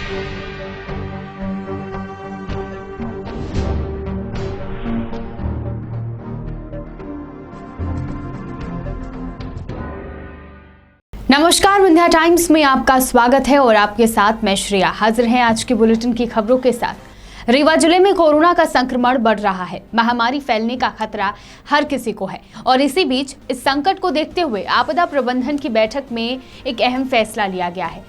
नमस्कार, विंध्या टाइम्स में आपका स्वागत है और आपके साथ मैं श्रेया हाजिर हैं आज की बुलेटिन की खबरों के साथ। रीवा जिले में कोरोना का संक्रमण बढ़ रहा है। महामारी फैलने का खतरा हर किसी को है और इसी बीच इस संकट को देखते हुए आपदा प्रबंधन की बैठक में एक अहम फैसला लिया गया है।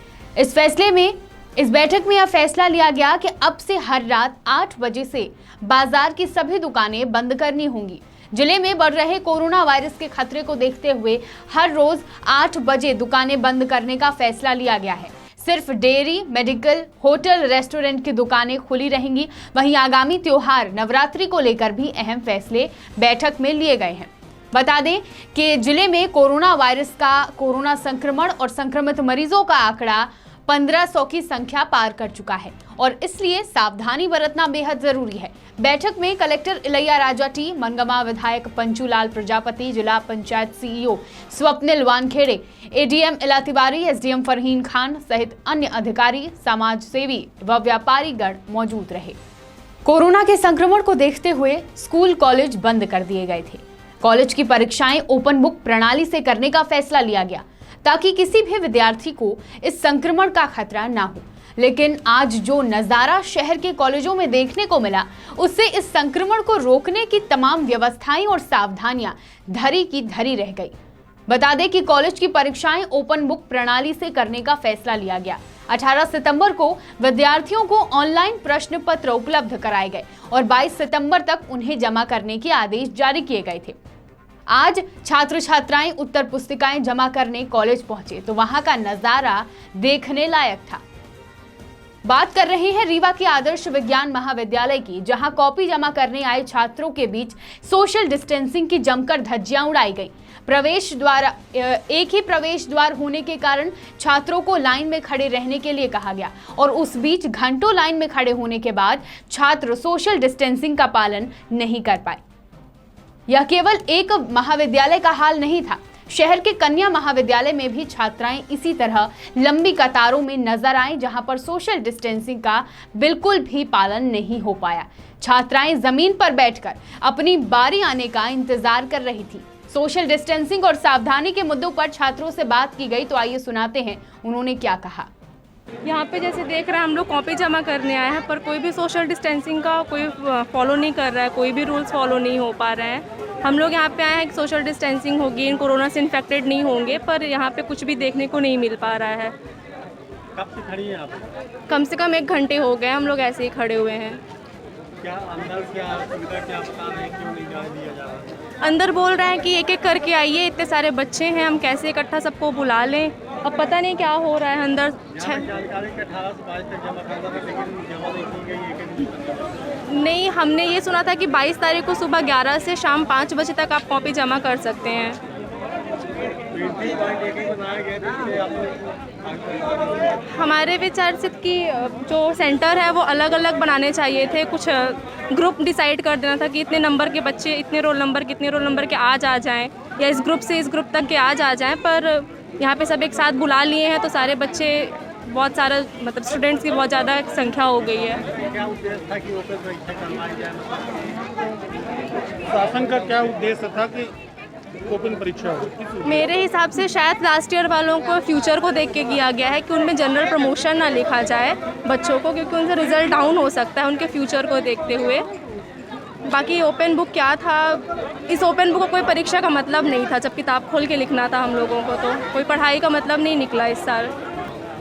इस बैठक में यह फैसला लिया गया कि अब से हर रात 8 बजे से बाजार की सभी दुकानें बंद करनी होंगी। जिले में बढ़ रहे कोरोना वायरस के खतरे को देखते हुए हर रोज 8 बजे दुकानें बंद करने का फैसला लिया गया है। सिर्फ डेयरी, मेडिकल, होटल, रेस्टोरेंट की दुकानें खुली रहेंगी। वहीं आगामी त्योहार नवरात्रि को लेकर भी अहम फैसले बैठक में लिए गए हैं। बता दें कि जिले में कोरोना वायरस का कोरोना संक्रमण और संक्रमित मरीजों का आंकड़ा 1500 की संख्या पार कर चुका है और इसलिए सावधानी बरतना बेहद जरूरी है। बैठक में कलेक्टर इलैया राजा टी, मनगमा विधायक पंचूलाल प्रजापति, जिला पंचायत सीईओ स्वप्निल वानखेड़े, एडीएम इला तिवारी, एसडीएम फरहीन खान सहित अन्य अधिकारी, समाज सेवी व व्यापारी गण मौजूद रहे। कोरोना के संक्रमण को देखते हुए स्कूल कॉलेज बंद कर दिए गए थे। कॉलेज की परीक्षाएं ओपन बुक प्रणाली से करने का फैसला लिया गया ताकि किसी भी विद्यार्थी को इस संक्रमण का खतरा ना हो। लेकिन आज जो नजारा शहर के कॉलेजों में देखने को मिला, उससे इस संक्रमण को रोकने की तमाम व्यवस्थाएं और सावधानियां धरी की धरी रह गई। बता दें कि कॉलेज की परीक्षाएं ओपन बुक प्रणाली से करने का फैसला लिया गया। 18 सितंबर को विद्यार्थियों को ऑनलाइन प्रश्न पत्र उपलब्ध कराए गए और 22 सितंबर तक उन्हें जमा करने के आदेश जारी किए गए थे। आज छात्र छात्राएं उत्तर पुस्तिकाएं जमा करने कॉलेज पहुंचे तो वहां का नजारा देखने लायक था। बात कर रहे हैं रीवा के आदर्श विज्ञान महाविद्यालय की, जहां कॉपी जमा करने आए छात्रों के बीच सोशल डिस्टेंसिंग की जमकर धज्जियां उड़ाई गई। एक ही प्रवेश द्वार होने के कारण छात्रों को लाइन में खड़े रहने के लिए कहा गया और उस बीच घंटों लाइन में खड़े होने के बाद छात्र सोशल डिस्टेंसिंग का पालन नहीं कर पाए। यह केवल एक महाविद्यालय का हाल नहीं था, शहर के कन्या महाविद्यालय में भी छात्राएं इसी तरह लंबी कतारों में नजर आए, जहां पर सोशल डिस्टेंसिंग का बिल्कुल भी पालन नहीं हो पाया। छात्राएं जमीन पर बैठकर अपनी बारी आने का इंतजार कर रही थी। सोशल डिस्टेंसिंग और सावधानी के मुद्दों पर छात्रों से बात की गई, तो आइए सुनाते हैं उन्होंने क्या कहा। यहाँ पे जैसे देख रहे हैं, हम लोग कॉपी जमा करने आए हैं, पर कोई भी सोशल डिस्टेंसिंग का कोई फॉलो नहीं कर रहा है, कोई भी रूल्स फॉलो नहीं हो पा रहे हैं। हम लोग यहाँ पे आए हैं कि सोशल डिस्टेंसिंग होगी, इन कोरोना से इन्फेक्टेड नहीं होंगे, पर यहाँ पे कुछ भी देखने को नहीं मिल पा रहा है। कब से खड़ी हैं आप? कम से कम 1 घंटे हो गए हम लोग ऐसे ही खड़े हुए हैं। क्या अंदर क्या सुविधा क्या बता रहे हैं, क्यों नहीं जाने दिया जा रहा है? अंदर बोल रहे हैं कि एक एक करके आइए, इतने सारे बच्चे हैं, हम कैसे इकट्ठा सबको बुला लें। अब पता नहीं क्या हो रहा है अंदर। जानकारी के 18 से 22 तक जमा करना था, लेकिन जमा नहीं की गई। नहीं, हमने ये सुना था कि 22 तारीख को सुबह 11 से शाम 5 बजे तक आप कॉपी जमा कर सकते हैं। हमारे विचार से कि जो सेंटर है वो अलग अलग बनाने चाहिए थे। कुछ ग्रुप डिसाइड कर देना था कि इतने नंबर के बच्चे, इतने रोल नंबर के आज आ जाएं, या इस ग्रुप से इस ग्रुप तक के आज आ जाएं। पर यहाँ पे सब एक साथ बुला लिए हैं तो सारे बच्चे, बहुत सारा मतलब स्टूडेंट्स की बहुत ज़्यादा संख्या हो गई है। क्या उद्देश्य था कि ओपन परीक्षा करवाई जाए? शासन का क्या उद्देश्य था कि ओपन परीक्षा हो? मेरे हिसाब से शायद लास्ट ईयर वालों को फ्यूचर को देख के किया गया है कि उनमें जनरल प्रमोशन ना लिखा जाए बच्चों को, क्योंकि उनसे रिजल्ट डाउन हो सकता है उनके फ्यूचर को देखते हुए। बाकी ओपन बुक क्या था, इस ओपन बुक को कोई परीक्षा का मतलब नहीं था। जब किताब खोल के लिखना था हम लोगों को, तो कोई पढ़ाई का मतलब नहीं निकला इस साल।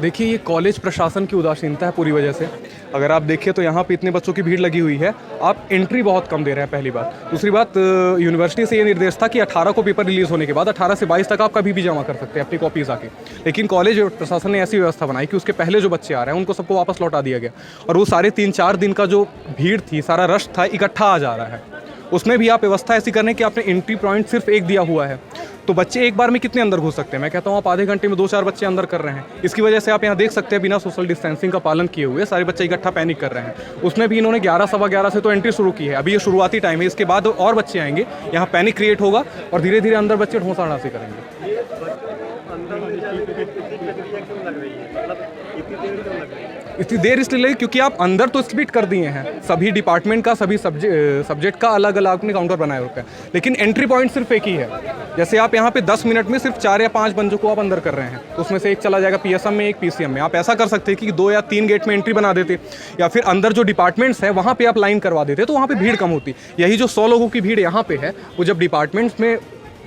देखिए, ये कॉलेज प्रशासन की उदासीनता है पूरी वजह से। अगर आप देखिए तो यहाँ पे इतने बच्चों की भीड़ लगी हुई है, आप एंट्री बहुत कम दे रहे हैं, पहली बात। दूसरी बात, यूनिवर्सिटी से ये निर्देश था कि 18 को पेपर रिलीज़ होने के बाद 18 से 22 तक आप कभी भी जमा कर सकते हैं अपनी कॉपीज़ आके। लेकिन कॉलेज प्रशासन ने ऐसी व्यवस्था बनाई कि उसके पहले जो बच्चे आ रहे हैं उनको सबको वापस लौटा दिया गया, और वो सारे 3-4 दिन का जो भीड़ थी, सारा रश था, इकट्ठा आ जा रहा है। उसमें भी आप व्यवस्था ऐसी करने कि आपने एंट्री पॉइंट सिर्फ एक दिया हुआ है, तो बच्चे एक बार में कितने अंदर घुस सकते हैं? मैं कहता हूँ आप आधे घंटे में 2-4 बच्चे अंदर कर रहे हैं। इसकी वजह से आप यहाँ देख सकते हैं बिना सोशल डिस्टेंसिंग का पालन किए हुए सारे बच्चे इकट्ठा पैनिक कर रहे हैं। उसमें भी इन्होंने 11 सवा 11 से तो एंट्री शुरू की है। अभी ये शुरुआती टाइम है, इसके बाद और बच्चे आएंगे, यहाँ पैनिक क्रिएट होगा और धीरे धीरे अंदर बच्चे ढोंसाढ़ासी करेंगे। इतनी देर इसलिए लगी क्योंकि आप अंदर तो स्प्लिट कर दिए हैं, सभी डिपार्टमेंट का, सभी सब्जेक्ट का अलग अलग आपने काउंटर बनाए होते हैं, लेकिन एंट्री पॉइंट सिर्फ एक ही है। जैसे आप यहाँ पे 10 मिनट में सिर्फ 4 या 5 बंदों को आप अंदर कर रहे हैं, तो उसमें से एक चला जाएगा पीएसएम में, एक पीसीएम में। आप ऐसा कर सकते हैं कि 2 या 3 गेट में एंट्री बना देते, या फिर अंदर जो डिपार्टमेंट्स है वहाँ पे आप लाइन करवा देते, तो वहाँ पे भीड़ कम होती। यही जो 100 लोगों की भीड़ यहाँ पे है, वो जब डिपार्टमेंट्स में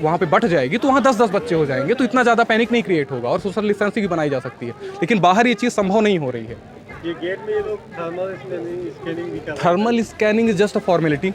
वहाँ पे बढ़ जाएगी तो वहाँ 10-10 बच्चे हो जाएंगे, तो इतना ज़्यादा पैनिक नहीं क्रिएट होगा और सोशल डिस्टेंसिंग भी बनाई जा सकती है। लेकिन बाहर ये चीज़ संभव नहीं हो रही है। ये गेट में ये लोग थर्मल स्कैनिंग भी कर रहे हैं। Thermal scanning is just a formality.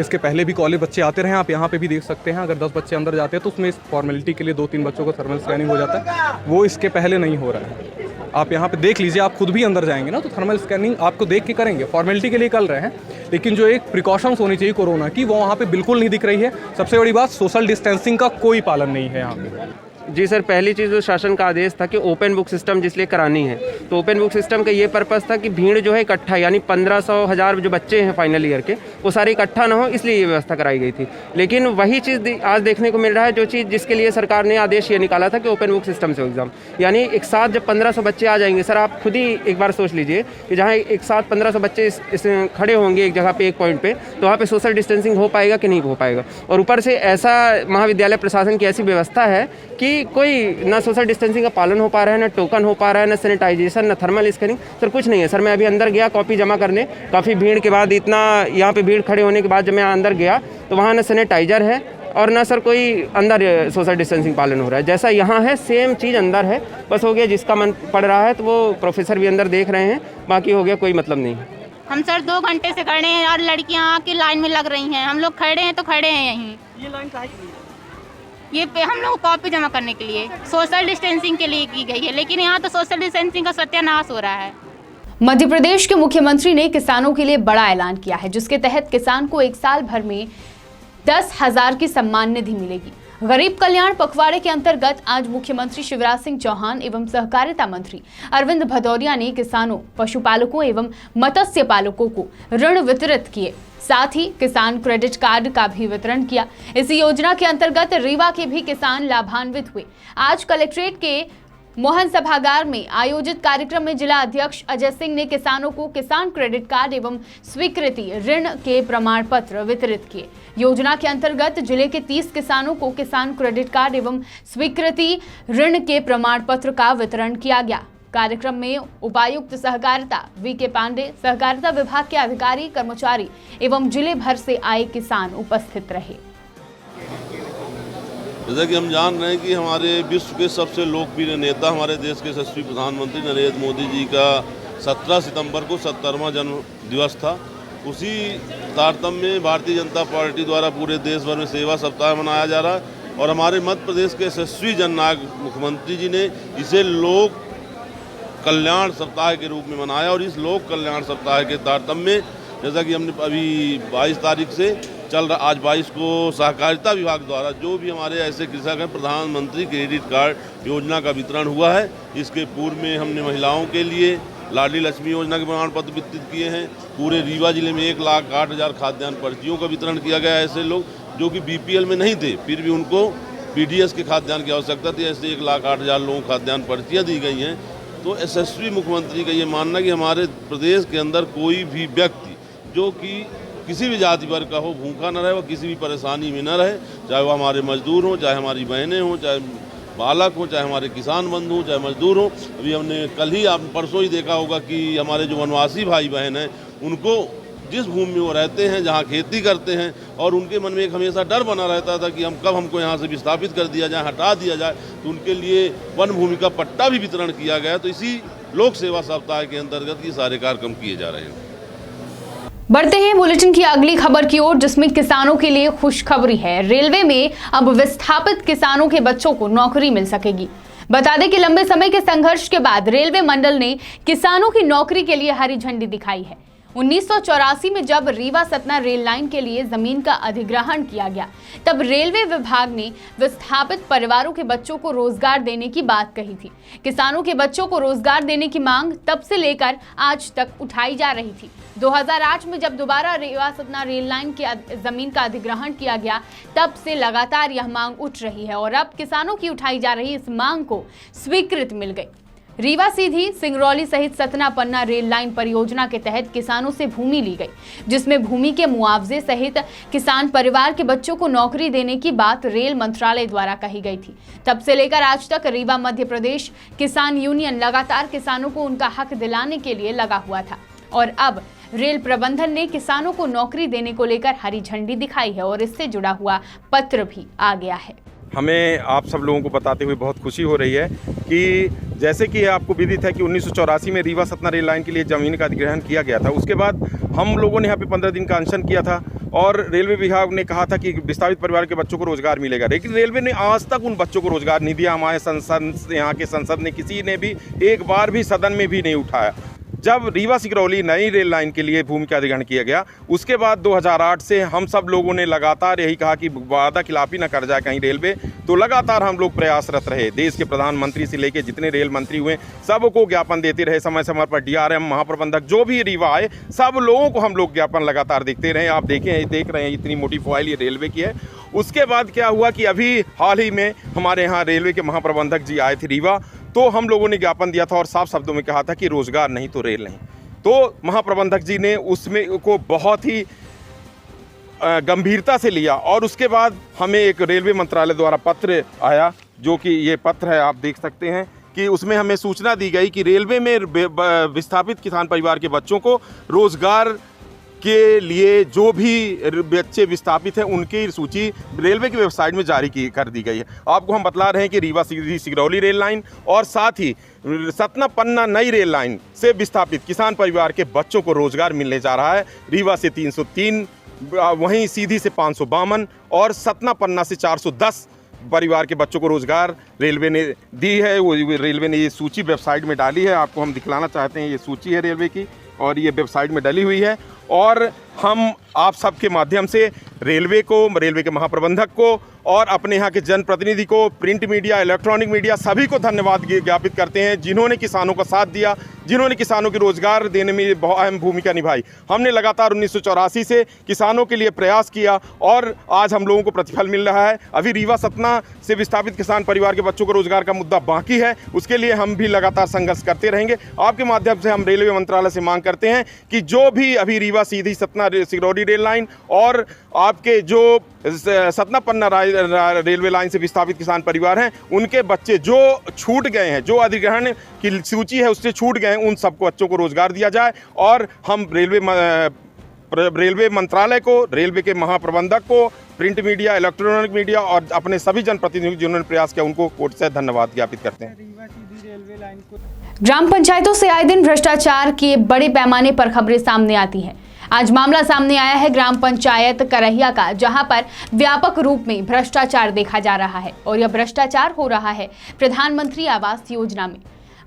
इसके पहले भी कॉलेज बच्चे आते रहे, आप यहाँ पे भी देख सकते हैं। अगर 10 बच्चे अंदर जाते हैं तो उसमें इस फॉर्मेलिटी के लिए 2-3 बच्चों को थर्मल स्कैनिंग हो जाता है, वो इसके पहले नहीं हो रहा है। आप यहाँ पे देख लीजिए, आप खुद भी अंदर जाएंगे ना तो थर्मल स्कैनिंग आपको देख के करेंगे, फॉर्मेलिटी के लिए कर रहे हैं, लेकिन जो एक प्रिकॉशंस होनी चाहिए कोरोना की, वो वहाँ पे बिल्कुल नहीं दिख रही है। सबसे बड़ी बात, सोशल डिस्टेंसिंग का कोई पालन नहीं है यहाँ पे। जी सर, पहली चीज़ जो शासन का आदेश था कि ओपन बुक सिस्टम जिसलिए करानी है, तो ओपन बुक सिस्टम का ये पर्पज़ था कि भीड़ जो है इकट्ठा, यानी 1500-1000 जो बच्चे हैं फाइनल ईयर के, वो सारे इकट्ठा ना हो, इसलिए ये व्यवस्था कराई गई थी। लेकिन वही चीज़ आज देखने को मिल रहा है, जो चीज़ जिसके लिए सरकार ने आदेश ये निकाला था कि ओपन बुक सिस्टम से एग्ज़ाम, यानी एक साथ जब 1500 बच्चे आ जाएंगे। सर आप खुद ही एक बार सोच लीजिए कि जहाँ एक साथ 1500 बच्चे इस खड़े होंगे एक जगह पर, एक पॉइंट पर, तो वहाँ पर सोशल डिस्टेंसिंग हो पाएगा कि नहीं हो पाएगा। और ऊपर से ऐसा महाविद्यालय प्रशासन की ऐसी व्यवस्था है कि कोई ना सोशल डिस्टेंसिंग का पालन हो पा रहा है, ना टोकन हो पा रहा है, ना सैनिटाइजेशन, ना थर्मल स्कैनिंग, सर कुछ नहीं है। सर मैं अभी अंदर गया कॉपी जमा करने, काफ़ी भीड़ के बाद, इतना यहाँ पे भीड़ खड़े होने के बाद जब मैं अंदर गया तो वहाँ ना सैनिटाइजर है और ना सर कोई अंदर सोशल डिस्टेंसिंग पालन हो रहा है। जैसा यहाँ है सेम चीज़ अंदर है, बस हो गया जिसका मन पड़ रहा है तो वो प्रोफेसर भी अंदर देख रहे हैं, बाकी हो गया कोई मतलब नहीं है। हम सर 2 घंटे से खड़े हैं और लड़कियाँ आके लाइन में लग रही हैं, हम लोग खड़े हैं तो खड़े हैं यहीं। ये लाइन काहे की है? ये पे हम लोग कॉपी जमा करने के लिए, सोशल डिस्टेंसिंग के लिए की गई है, लेकिन यहाँ तो सोशल डिस्टेंसिंग का सत्यानाश हो रहा है। मध्य प्रदेश के मुख्यमंत्री ने किसानों के लिए बड़ा ऐलान किया है, जिसके तहत किसान को 1 साल भर में 10,000 की सम्मान निधि मिलेगी। गरीब कल्याण पखवाड़े के अंतर्गत आज मुख्यमंत्री शिवराज सिंह चौहान एवं सहकारिता मंत्री अरविंद भदौरिया ने किसानों, पशुपालकों एवं मत्स्य पालकों को ऋण वितरित किए, साथ ही किसान क्रेडिट कार्ड का भी वितरण किया। इस योजना के अंतर्गत रीवा के भी किसान लाभान्वित हुए। आज कलेक्ट्रेट के मोहन सभागार में आयोजित कार्यक्रम में जिला अध्यक्ष अजय सिंह ने किसानों को किसान क्रेडिट कार्ड एवं स्वीकृति ऋण के प्रमाण पत्र वितरित किए। योजना के अंतर्गत जिले के 30 किसानों को किसान क्रेडिट कार्ड एवं स्वीकृति ऋण के प्रमाण पत्र का वितरण किया गया। कार्यक्रम में उपायुक्त सहकारिता वीके पांडे, सहकारिता विभाग के अधिकारी, कर्मचारी एवं जिले भर से आए किसान उपस्थित रहे। जैसा कि हम जान रहे हैं कि हमारे विश्व के सबसे लोकप्रिय नेता, हमारे देश के यशस्वी प्रधानमंत्री नरेंद्र मोदी जी का 17 सितंबर को 70वां जन्म दिवस था। उसी तारतम्य में भारतीय जनता पार्टी द्वारा पूरे देश भर में सेवा सप्ताह मनाया जा रहा है और हमारे मध्य प्रदेश के यशस्वी जननायक मुख्यमंत्री जी ने इसे लोक कल्याण सप्ताह के रूप में मनाया। और इस लोक कल्याण सप्ताह के तारतम्य जैसा कि हमने अभी 22 तारीख से चल रहा, आज 22 को सहकारिता विभाग द्वारा जो भी हमारे ऐसे कृषक हैं, प्रधानमंत्री क्रेडिट कार्ड योजना का वितरण हुआ है। इसके पूर्व में हमने महिलाओं के लिए लाडली लक्ष्मी योजना के प्रमाण पत्र वितरित किए हैं। पूरे रीवा जिले में 1,08,000 खाद्यान्न पर्चियों का वितरण किया गया है। ऐसे लोग जो कि BPL में नहीं थे, फिर भी उनको PDS के खाद्यान्न की आवश्यकता थी, ऐसे 1,08,000 लोगों को खाद्यान्न पर्चियाँ दी गई हैं। तो यशस्वी मुख्यमंत्री का ये मानना कि हमारे प्रदेश के अंदर कोई भी व्यक्ति जो कि किसी भी जाति वर्ग का हो, भूखा न रहे, वह किसी भी परेशानी में न रहे, चाहे वो हमारे मजदूर हों, चाहे हमारी बहनें हों, चाहे बालक हों, चाहे हमारे किसान बंधु हों, चाहे मजदूर हों। अभी हमने कल ही परसों ही देखा होगा कि हमारे जो वनवासी भाई बहन हैं, उनको जिस भूमि में वो रहते हैं, जहाँ खेती करते हैं, और उनके मन में एक हमेशा डर बना रहता था कि हमको यहाँ से विस्थापित कर दिया जाए, हटा दिया जाए, तो उनके लिए वन भूमि का पट्टा भी वितरण किया गया। तो इसी लोक सेवा सप्ताह के अंतर्गत ये सारे कार्यक्रम किए जा रहे हैं। बढ़ते हैं बुलेटिन की अगली खबर की ओर, जिसमें किसानों के लिए खुशखबरी है। रेलवे में अब विस्थापित किसानों के बच्चों को नौकरी मिल सकेगी। बता दें कि लंबे समय के संघर्ष के बाद रेलवे मंडल ने किसानों की नौकरी के लिए हरी झंडी दिखाई है। 1984 में जब रीवा सतना रेल लाइन के लिए जमीन का अधिग्रहण किया गया, तब रेलवे विभाग ने विस्थापित परिवारों के बच्चों को रोजगार देने की बात कही थी। किसानों के बच्चों को रोजगार देने की मांग तब से लेकर आज तक उठाई जा रही थी। 2008 में जब दोबारा रीवा सतना रेल लाइन की जमीन का अधिग्रहण किया गया, तब से लगातार यह मांग उठ रही है और अब किसानों की उठाई जा रही इस मांग को स्वीकृति मिल गई। रीवा सीधी सिंगरौली सहित सतना पन्ना रेल लाइन परियोजना के तहत किसानों से भूमि ली गई, जिसमें भूमि के मुआवजे सहित किसान परिवार के बच्चों को नौकरी देने की बात रेल मंत्रालय द्वारा कही गई थी। तब से लेकर आज तक रीवा मध्य प्रदेश किसान यूनियन लगातार किसानों को उनका हक दिलाने के लिए लगा हुआ था और अब रेल प्रबंधन ने किसानों को नौकरी देने को लेकर हरी झंडी दिखाई है और इससे जुड़ा हुआ पत्र भी आ गया है। हमें आप सब लोगों को बताते हुए बहुत खुशी हो रही है कि जैसे कि आपको विदित है कि 1984 में रीवा सतना रेल लाइन के लिए ज़मीन का अधिग्रहण किया गया था। उसके बाद हम लोगों ने यहाँ पे 15 दिन का अनशन किया था और रेलवे विभाग ने कहा था कि विस्थापित परिवार के बच्चों को रोजगार मिलेगा, लेकिन रेलवे ने आज तक उन बच्चों को रोजगार नहीं दिया। हमारे संसद, यहाँ के संसद ने किसी ने भी एक बार भी सदन में भी नहीं उठाया। जब रीवा सिंगरौली नई रेल लाइन के लिए भूमि का अधिग्रहण किया गया, उसके बाद 2008 से हम सब लोगों ने लगातार यही कहा कि वादा खिलाफी न कर जाए कहीं रेलवे, तो लगातार हम लोग प्रयासरत रहे। देश के प्रधानमंत्री से लेकर जितने रेल मंत्री हुए सबको ज्ञापन देते रहे, समय समय पर DRM महाप्रबंधक जो भी रीवा आए सब लोगों को हम लोग ज्ञापन लगातार देखते रहे। आप देख रहे हैं इतनी मोटी फाइल ये रेलवे की है। उसके बाद क्या हुआ कि अभी हाल ही में हमारे यहाँ रेलवे के महाप्रबंधक जी आए थे रीवा, तो हम लोगों ने ज्ञापन दिया था और साफ शब्दों में कहा था कि रोजगार नहीं तो रेल नहीं। तो महाप्रबंधक जी ने उसमें को बहुत ही गंभीरता से लिया और उसके बाद हमें एक रेलवे मंत्रालय द्वारा पत्र आया, जो कि ये पत्र है, आप देख सकते हैं कि उसमें हमें सूचना दी गई कि रेलवे में विस्थापित किसान परिवार के बच्चों को रोजगार के लिए जो भी बच्चे विस्थापित हैं उनकी सूची रेलवे की वेबसाइट में जारी कर दी गई है। आपको हम बतला रहे हैं कि रीवा सीधी सिंगरौली रेल लाइन और साथ ही सतना पन्ना नई रेल लाइन से विस्थापित किसान परिवार के बच्चों को रोजगार मिलने जा रहा है। रीवा से 303, वहीं सीधी से 552 और सतना पन्ना से 410 परिवार के बच्चों को रोजगार रेलवे ने दी है। वो रेलवे ने ये सूची वेबसाइट में डाली है, आपको हम दिखलाना चाहते हैं। ये सूची है रेलवे की और ये वेबसाइट में डली हुई है और हम आप सबके माध्यम से रेलवे को, रेलवे के महाप्रबंधक को और अपने यहाँ के जनप्रतिनिधि को, प्रिंट मीडिया, इलेक्ट्रॉनिक मीडिया सभी को धन्यवाद ज्ञापित करते हैं, जिन्होंने किसानों का साथ दिया, जिन्होंने किसानों को रोजगार देने में बहुत अहम भूमिका निभाई। हमने लगातार 1984 से किसानों के लिए प्रयास किया और आज हम लोगों को प्रतिफल मिल रहा है। अभी रीवा सतना से विस्थापित किसान परिवार के बच्चों को रोजगार का मुद्दा बाकी है, उसके लिए हम भी लगातार संघर्ष करते रहेंगे। आपके माध्यम से हम रेलवे मंत्रालय से मांग करते हैं कि जो भी अभी रीवा सीधी सतना सिंगरौली रेल लाइन और आपके जो सतना पन्ना रेलवे लाइन से विस्थापित किसान परिवार हैं, उनके बच्चे जो छूट गए हैं, जो अधिग्रहण की सूची है उससे छूट गए हैं, उन सबको बच्चों को रोजगार दिया जाए। और हम रेलवे मंत्रालय को, रेलवे के महाप्रबंधक को, प्रिंट मीडिया, इलेक्ट्रॉनिक मीडिया और अपने सभी जनप्रतिनिधि जिन्होंने प्रयास किया उनको कोर्ट से धन्यवाद ज्ञापित करते हैं। ग्राम पंचायतों से आए दिन भ्रष्टाचार के बड़े पैमाने पर खबरें सामने आती हैं। आज मामला सामने आया है ग्राम पंचायत करहिया का, जहां पर व्यापक रूप में भ्रष्टाचार देखा जा रहा है और यह भ्रष्टाचार हो रहा है प्रधानमंत्री आवास योजना में।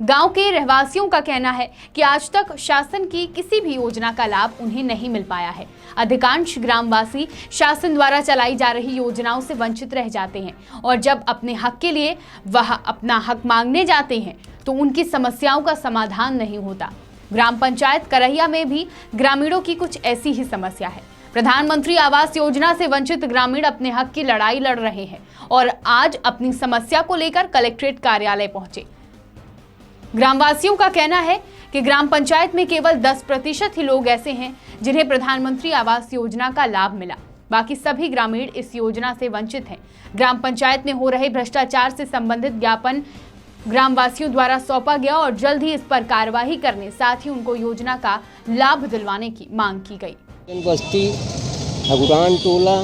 गांव के रहवासियों का कहना है कि आज तक शासन की किसी भी योजना का लाभ उन्हें नहीं मिल पाया है। अधिकांश ग्रामवासी शासन द्वारा चलाई जा रही योजनाओं से वंचित रह जाते हैं और जब अपने हक के लिए वह अपना हक मांगने जाते हैं तो उनकी समस्याओं का समाधान नहीं होता। ग्राम पंचायत करहिया में भी ग्रामीणों की कुछ ऐसी ही समस्या है। प्रधानमंत्री आवास योजना से वंचित ग्रामीण अपने हक की लड़ाई लड़ रहे हैं और आज अपनी समस्या को लेकर कलेक्ट्रेट कार्यालय पहुंचे। ग्रामवासियों का कहना है कि ग्राम पंचायत में केवल 10% ही लोग ऐसे हैं जिन्हें प्रधानमंत्री आवास योजना का लाभ मिला, बाकी सभी ग्रामीण इस योजना से वंचित हैं। ग्राम पंचायत में हो रहे भ्रष्टाचार से संबंधित ज्ञापन ग्रामवासियों द्वारा सौंपा गया और जल्द ही इस पर कार्यवाही करने, साथ ही उनको योजना का लाभ दिलवाने की मांग की गई। बस्ती, हगुरान टोला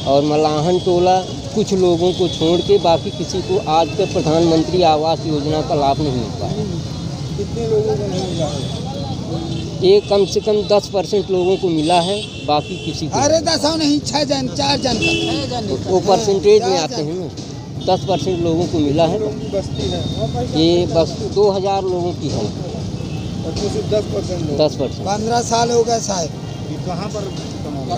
और मलाहन टोला कुछ लोगों को छोड़ के बाकी किसी को आज तक प्रधानमंत्री आवास योजना का लाभ नहीं मिल पाया। कितने लोगों को नहीं मिला है? ये कम से कम 10% लोगों को मिला है, बाकी किसी को। अरे 10 नहीं, 6 जन 4 जन का वो परसेंटेज में आते हैं ना। 10% लोगों को मिला है। बस्ती है ये बस 2000 लोगों की है। 10%। 15 साल हो गए साहब। कहाँ पर?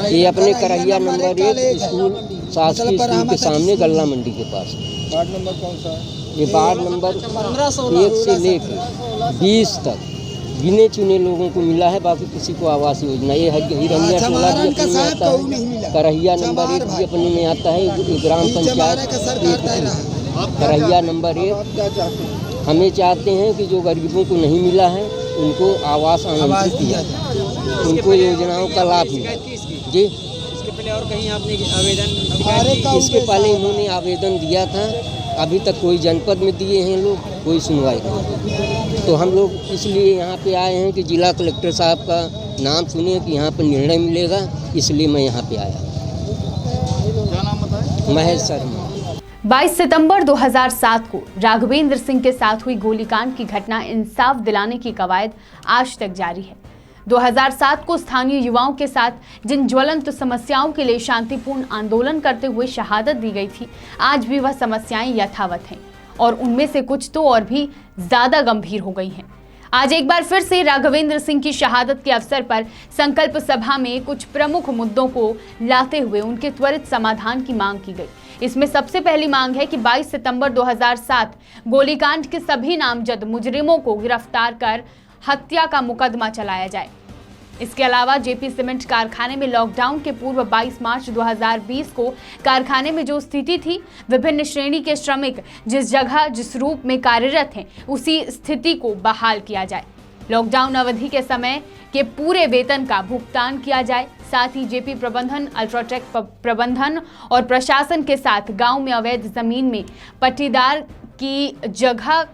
ये अपने करहिया नंबर 1 स्कूल, शासकीय स्कूल के सामने गल्ला मंडी के पास। वार्ड नंबर कौन सा है? ये वार्ड नंबर 1 से लेकर 20 तक गिने चुने लोगों को मिला है, बाकी किसी को आवास योजना। ये हिरनिया टोला भी अपने में आता है, करहिया नंबर 1 भी अपने में आता है, ग्राम पंचायत करहिया नंबर 1। हमें चाहते हैं कि जो गरीबों को नहीं मिला है उनको आवास आवंटित किया जाए, उनको योजनाओं का लाभ मिले। जी, इसके पहले और कहीं आपने आवेदन इसके पहले उन्होंने आवेदन दिया था, अभी तक कोई जनपद में दिए हैं लोग, कोई सुनवाई नहीं। तो हम लोग इसलिए यहाँ पे आए हैं कि जिला कलेक्टर साहब का नाम सुने कि यहाँ पर निर्णय मिलेगा, इसलिए मैं यहाँ पे आया। क्या नाम बताएं? महेश शर्मा। 22 सितंबर 2007 को राघवेंद्र सिंह के साथ हुई गोलीकांड की घटना इंसाफ दिलाने की कवायद आज तक जारी है। 2007 को स्थानीय युवाओं के साथ जिन ज्वलंत समस्याओं के लिए शांतिपूर्ण आंदोलन करते हुए शहादत दी गई थी, आज भी वह समस्याएं यथावत हैं और उनमें से कुछ तो और भी ज्यादा गंभीर हो गई हैं। आज एक बार फिर से राघवेंद्र सिंह की शहादत के अवसर पर संकल्प सभा में कुछ प्रमुख मुद्दों को लाते हुए उनके त्वरित समाधान की मांग की गई। इसमें सबसे पहली मांग है कि 22 सितंबर 2007 गोलीकांड के सभी नामजद मुजरिमों को गिरफ्तार कर हत्या का मुकदमा चलाया जाए। इसके अलावा जेपी सीमेंट कारखाने में लॉकडाउन के पूर्व 22 मार्च 2020 को कारखाने में जो स्थिति थी, विभिन्न श्रेणी के श्रमिक जिस जगह जिस रूप में कार्यरत हैं, उसी स्थिति को बहाल किया जाए। लॉकडाउन अवधि के समय के पूरे वेतन का भुगतान किया जाए। साथ ही जेपी प्रबंधन, अल्ट्राटेक प्रबंधन और प्रशासन के साथ गांव में अवैध जमीन में पट्टीदार की जगह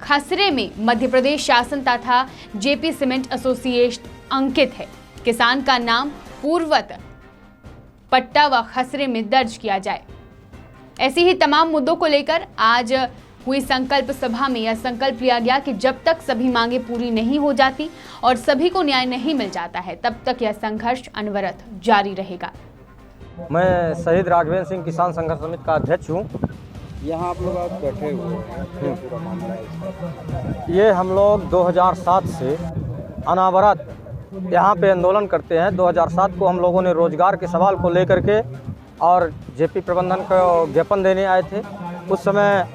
खसरे में मध्य प्रदेश शासन तथा जेपी सीमेंट एसोसिएशन अंकित है। किसान का नाम पूर्वत पट्टा व खसरे में दर्ज किया जाए। ऐसी ही तमाम मुद्दों को लेकर आज हुई संकल्प सभा में यह संकल्प लिया गया कि जब तक सभी मांगे पूरी नहीं हो जाती और सभी को न्याय नहीं मिल जाता है, तब तक यह संघर्ष अनवरत जारी रहेगा। मैं शहीद राघवेंद्र सिंह किसान संघर्ष समिति का अध्यक्ष हूँ। यहाँ आप लोग आज बैठे हुए हैं, पूरा मामला है इसका। ये हम लोग 2007 से अनावरत यहाँ पे आंदोलन करते हैं। 2007 को हम लोगों ने रोजगार के सवाल को लेकर के और जेपी प्रबंधन को ज्ञापन देने आए थे। उस समय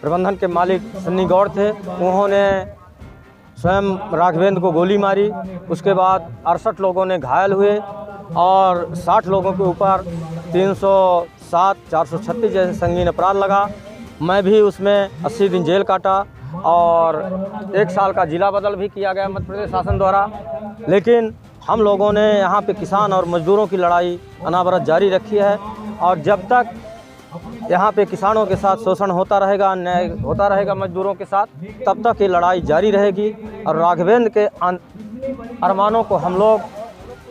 प्रबंधन के मालिक सन्नी गौड़ थे, उन्होंने स्वयं राघवेंद्र को गोली मारी। उसके बाद 68 लोगों ने घायल हुए और 60 लोगों के ऊपर 307, 436 जैसे संगीन अपराध लगा। मैं भी उसमें 80 दिन जेल काटा और 1 साल का जिला बदल भी किया गया मध्य प्रदेश शासन द्वारा। लेकिन हम लोगों ने यहाँ पे किसान और मजदूरों की लड़ाई अनावरत जारी रखी है और जब तक यहाँ पे किसानों के साथ शोषण होता रहेगा, अन्याय होता रहेगा मजदूरों के साथ, तब तक ये लड़ाई जारी रहेगी। और राघवेंद्र के अरमानों को हम लोग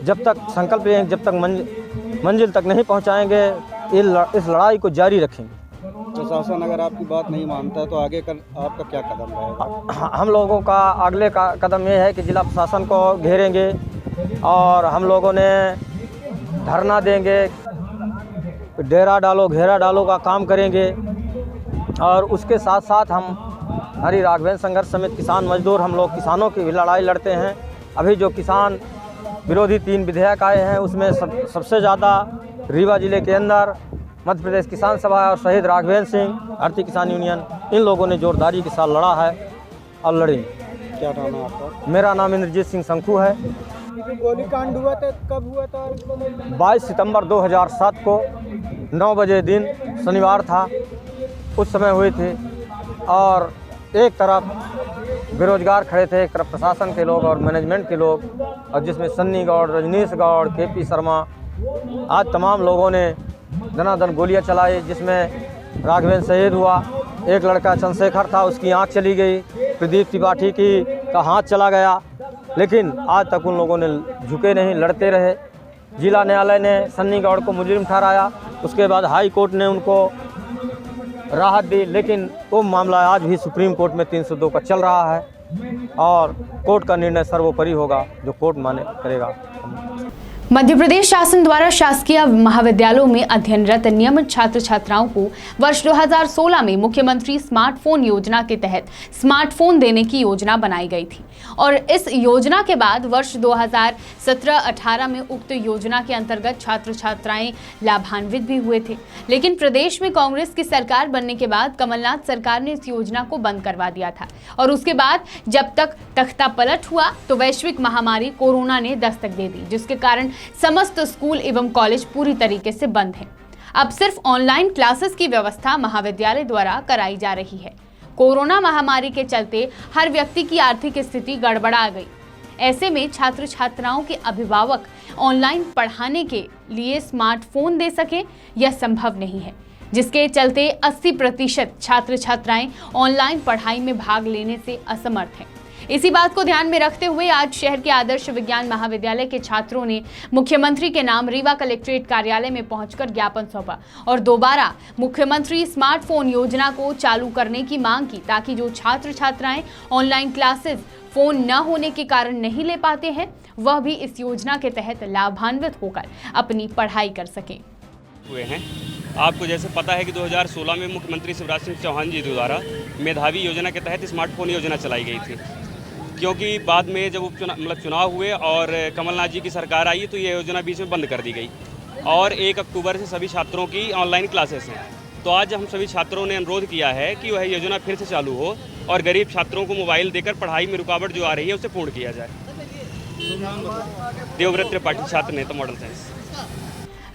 जब तक संकल्प लेंगे, जब तक मंजिल तक नहीं पहुँचाएँगे, इस लड़ाई को जारी रखेंगे। प्रशासन अगर आपकी बात नहीं मानता है तो आगे आपका क्या कदम रहेगा? हम लोगों का अगले का कदम ये है कि जिला प्रशासन को घेरेंगे और हम लोगों ने धरना देंगे, डेरा डालो घेरा डालो का काम करेंगे। और उसके साथ साथ हम हरी राघवेंद्र संघर्ष समिति किसान मजदूर, हम लोग किसानों की भी लड़ाई लड़ते हैं। अभी जो किसान विरोधी 3 विधेयक आए हैं उसमें सबसे ज़्यादा रीवा जिले के अंदर मध्य प्रदेश किसान सभा और शहीद राघवेंद्र सिंह भारतीय किसान यूनियन, इन लोगों ने जोरदारी के साथ लड़ा है और लड़ेंगे। क्या नाम है आपका? मेरा नाम इंद्रजीत सिंह शंकु है। गोलीकांड हुआ था, कब हुआ था? 22 सितंबर 2007 को 9 बजे दिन शनिवार था, उस समय हुए थे। और एक तरफ बेरोजगार खड़े थे, एक तरफ प्रशासन के लोग और मैनेजमेंट के लोग, और जिसमें सन्नी गौड़, रजनीश गौड़, केपी शर्मा, आज तमाम लोगों ने दनादन गोलियां चलाई, जिसमें राघवेंद्र शहीद हुआ। एक लड़का चंद्रशेखर था, उसकी आंख चली गई। प्रदीप त्रिपाठी का हाथ चला गया, लेकिन आज तक उन लोगों ने झुके नहीं, लड़ते रहे। जिला न्यायालय ने सन्नी गौड़ को मुजरिम ठहराया, उसके बाद हाई कोर्ट ने उनको राहत दी, लेकिन वो मामला आज भी सुप्रीम कोर्ट में 302 का चल रहा है और कोर्ट का निर्णय सर्वोपरि होगा, जो कोर्ट माने करेगा। मध्य प्रदेश शासन द्वारा शासकीय महाविद्यालयों में अध्ययनरत नियमित छात्र छात्राओं को वर्ष 2016 में मुख्यमंत्री स्मार्टफोन योजना के तहत स्मार्टफोन देने की योजना बनाई गई थी और इस योजना के बाद वर्ष 2017-18 में उक्त योजना के अंतर्गत छात्र छात्राएं लाभान्वित भी हुए थे। लेकिन प्रदेश में कांग्रेस की सरकार बनने के बाद कमलनाथ सरकार ने इस योजना को बंद करवा दिया था और उसके बाद जब तक तख्ता पलट हुआ तो वैश्विक महामारी कोरोना ने दस्तक दे दी, जिसके कारण समस्त स्कूल एवं कॉलेज पूरी तरीके से बंद हैं। अब सिर्फ ऑनलाइन क्लासेस की व्यवस्था महाविद्यालय द्वारा कराई जा रही है। कोरोना महामारी के चलते हर व्यक्ति की आर्थिक स्थिति गड़बड़ा गई। ऐसे में छात्र छात्राओं के अभिभावक ऑनलाइन पढ़ाने के लिए स्मार्टफोन दे सके यह संभव नहीं है, जिसके चलते 80% छात्र छात्राएं ऑनलाइन पढ़ाई में भाग लेने से असमर्थ हैं। इसी बात को ध्यान में रखते हुए आज शहर के आदर्श विज्ञान महाविद्यालय के छात्रों ने मुख्यमंत्री के नाम रीवा कलेक्ट्रेट कार्यालय में पहुंचकर ज्ञापन सौंपा और दोबारा मुख्यमंत्री स्मार्टफोन योजना को चालू करने की मांग की, ताकि जो छात्र छात्राएं ऑनलाइन क्लासेस फोन न होने के कारण नहीं ले पाते हैं वह भी इस योजना के तहत लाभान्वित होकर अपनी पढ़ाई कर सकें। हुए हैं। आपको जैसे पता है कि 2016 में मुख्यमंत्री शिवराज सिंह चौहान जी द्वारा मेधावी योजना के तहत स्मार्टफोन योजना चलाई गई थी, क्योंकि बाद में जब चुनाव हुए और कमलनाथ जी की सरकार आई तो ये योजना बीच में बंद कर दी गई और 1 अक्टूबर से सभी छात्रों की ऑनलाइन क्लासेस हैं। तो आज हम सभी छात्रों ने अनुरोध किया है कि वह योजना फिर से चालू हो और गरीब छात्रों को मोबाइल देकर पढ़ाई में रुकावट जो आ रही है उसे पूर्ण किया जाए। देवव्रत त्रिपाठी, छात्र नेता, मॉडल साइंस।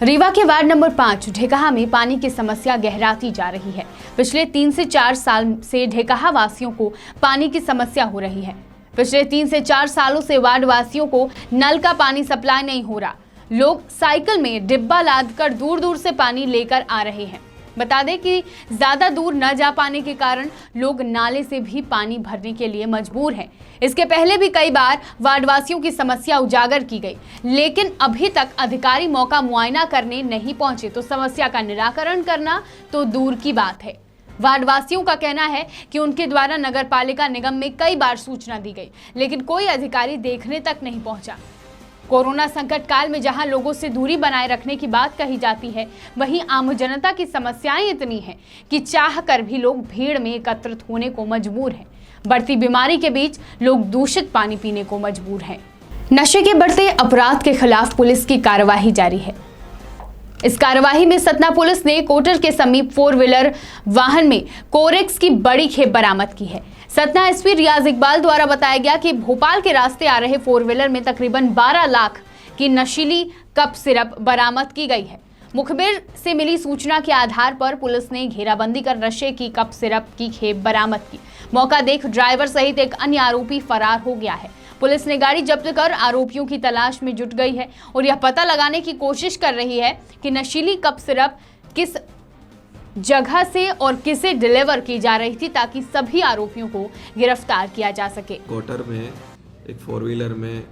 रीवा के वार्ड नंबर 5 ढेकहा में पानी की समस्या गहराती जा रही है। पिछले 3 से 4 साल से ढेकहा वासियों को पानी की समस्या हो रही है। पिछले 3 से 4 सालों से वार्ड वासियों को नल का पानी सप्लाई नहीं हो रहा। लोग साइकिल में डिब्बा लादकर दूर दूर से पानी लेकर आ रहे हैं। बता दें कि ज्यादा दूर न जा पाने के कारण लोग नाले से भी पानी भरने के लिए मजबूर हैं। इसके पहले भी कई बार वार्डवासियों की समस्या उजागर की गई, लेकिन अभी तक अधिकारी मौका मुआयना करने नहीं पहुंचे तो समस्या का निराकरण करना तो दूर की बात है। वार्डवासियों का कहना है कि उनके द्वारा नगरपालिका निगम में कई बार सूचना दी गई, लेकिन कोई अधिकारी देखने तक नहीं पहुंचा। कोरोना संकट काल में जहां लोगों से दूरी बनाए रखने की बात कही जाती है, वहीं आम जनता की समस्याएं इतनी हैं कि चाहकर भी लोग भीड़ में एकत्रित होने को मजबूर हैं। बढ़ती बीमारी के बीच लोग दूषित पानी पीने को मजबूर हैं। नशे के बढ़ते अपराध के खिलाफ पुलिस की कार्यवाही जारी है। इस कार्यवाही में सतना पुलिस ने कोटर के समीप 4 व्हीलर वाहन में कोरेक्स की बड़ी खेप बरामद की है। सतना एसपी रियाज इकबाल द्वारा बताया गया कि भोपाल के रास्ते आ रहे 4 व्हीलर में तकरीबन 12 लाख की नशीली कप सिरप बरामद की गई है। मुखबिर से मिली सूचना के आधार पर पुलिस ने घेराबंदी कर नशे की कप सिरप की खेप बरामद की। मौका देख ड्राइवर सहित एक अन्य आरोपी फरार हो गया है। पुलिस ने गाड़ी जब्त कर आरोपियों की तलाश में जुट गई है और यह पता लगाने की कोशिश कर रही है कि नशीली कप सिरप किस जगह से और किसे डिलीवर की जा रही थी, ताकि सभी आरोपियों को गिरफ्तार किया जा सके। कोटर में एक 4 व्हीलर में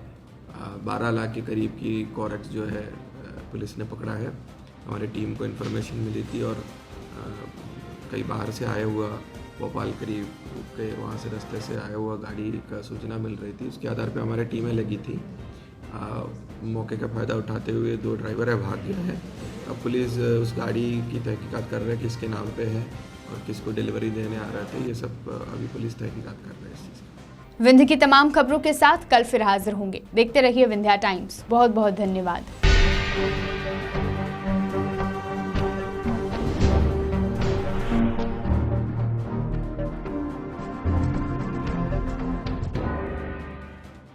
12 लाख के करीब की कोरेक्स जो है पुलिस ने पकड़ा है। हमारी टीम को इन्फॉर्मेशन मिली थी और कई बाहर से आया हुआ भोपाल करीब के वहाँ से रास्ते से आया हुआ गाड़ी का सूचना मिल रही थी। उसके आधार पे हमारी टीमें लगी थी। मौके का फ़ायदा उठाते हुए 2 ड्राइवर है भाग गया है। अब पुलिस उस गाड़ी की तहकीकात कर रहा है, किसके नाम पे है और किसको डिलीवरी देने आ रहे थे। ये सब अभी पुलिस तहकीकात कर रहा है इस चीज़। विंध्य की तमाम खबरों के साथ कल फिर हाजिर होंगे। देखते रहिए विंध्या टाइम्स। बहुत बहुत धन्यवाद।